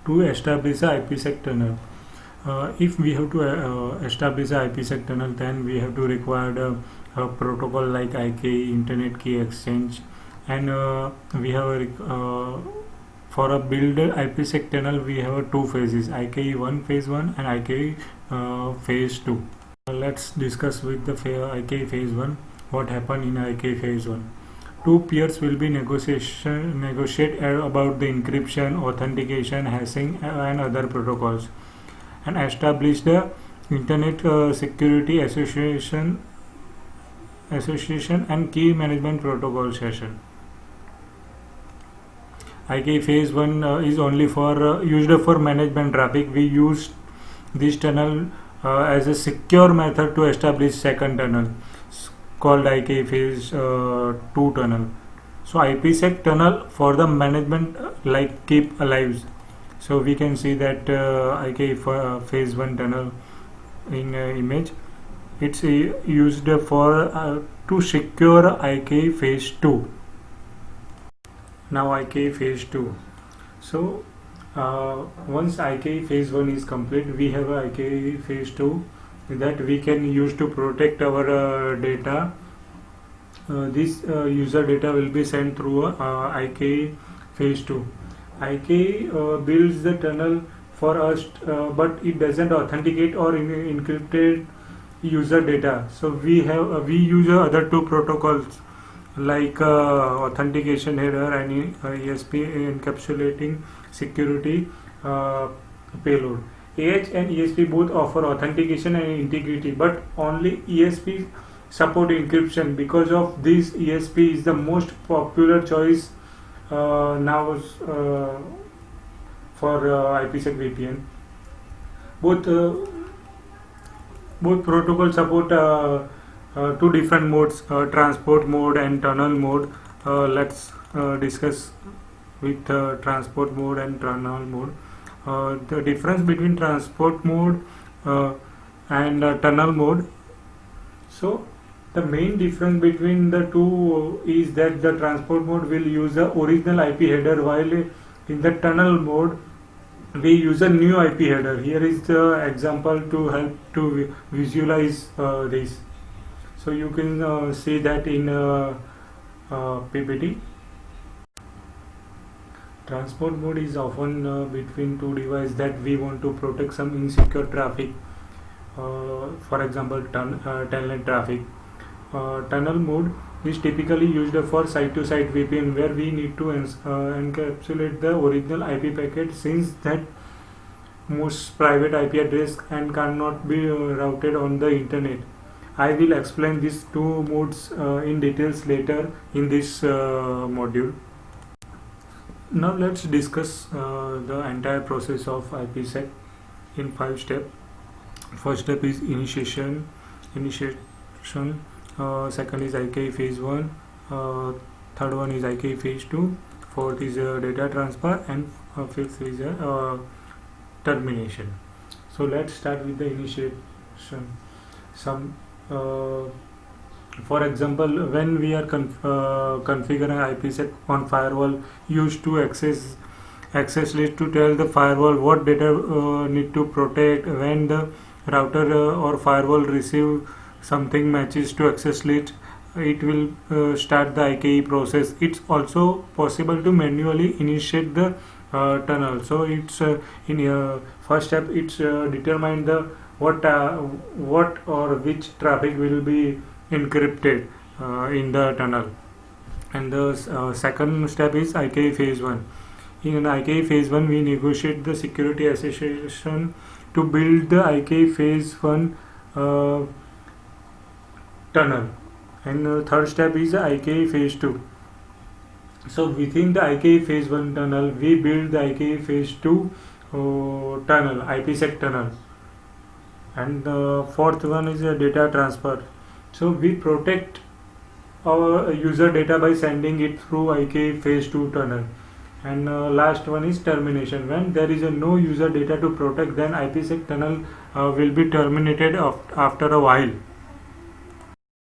to establish a IPsec tunnel. If we have to establish a IPsec tunnel, then we have to require a protocol like IKE, Internet Key Exchange, and we have for a build IPsec tunnel we have two phases: IKE 1 phase 1 and IKE phase 2. Let's discuss with the IKE phase 1 what happened in IKE phase 1. Two peers will be negotiate about the encryption, authentication, hashing, and other protocols, and establish the Internet Security Association and Key Management Protocol session. IKE phase 1 is only for used for management traffic. We use this tunnel as a secure method to establish second tunnel called IKE phase 2 tunnel. So IPsec tunnel for the management like keep alive. So we can see that IKE phase 1 tunnel in image. It's used for to secure IKE phase 2. Now IKE phase 2. So once IKE phase 1 is complete, we have IKE phase 2 that we can use to protect our data. This user data will be sent through IKE phase 2. IKE builds the tunnel for us, but it doesn't authenticate or encrypted user data. So we use other two protocols like authentication header and ESP encapsulating security payload. AH and ESP both offer authentication and integrity, but only ESP support encryption. Because of this, ESP is the most popular choice now for IPsec VPN. Both protocols support two different modes, transport mode and tunnel mode. Let's discuss with transport mode and tunnel mode. The difference between transport mode and tunnel mode. So the main difference between the two is that the transport mode will use the original IP header, while in the tunnel mode we use a new IP header. Here is the example to help to visualize this. So you can see that in PPT. Transport mode is often between two devices that we want to protect some insecure traffic, for example telnet traffic. Tunnel mode is typically used for site-to-site VPN, where we need to encapsulate the original IP packet, since that most private IP address and cannot be routed on the internet. I will explain these two modes in details later in this module. Now let's discuss the entire process of IPsec in 5 steps. First step is initiation. Second is IKE phase 1. Third one is IKE phase 2. Fourth is data transfer, and fifth is termination. So let's start with the initiation. For example, when we are configuring IPsec on firewall, used to access list to tell the firewall what data need to protect. When the router or firewall receive something matches to access list, it will start the IKE process. It's also possible to manually initiate the tunnel. So it's in first step, it's determine the what or which traffic will be encrypted in the tunnel. And the second step is IKE phase 1. In IKE phase 1, we negotiate the security association to build the IKE phase 1 tunnel. And the third step is the IKE phase 2. So within the IKE phase 1 tunnel, we build the IKE phase 2 tunnel, IPsec tunnel. And the fourth one is a data transfer. So we protect our user data by sending it through IKE phase 2 tunnel. And last one is termination. When there is no user data to protect, then IPsec tunnel will be terminated after a while.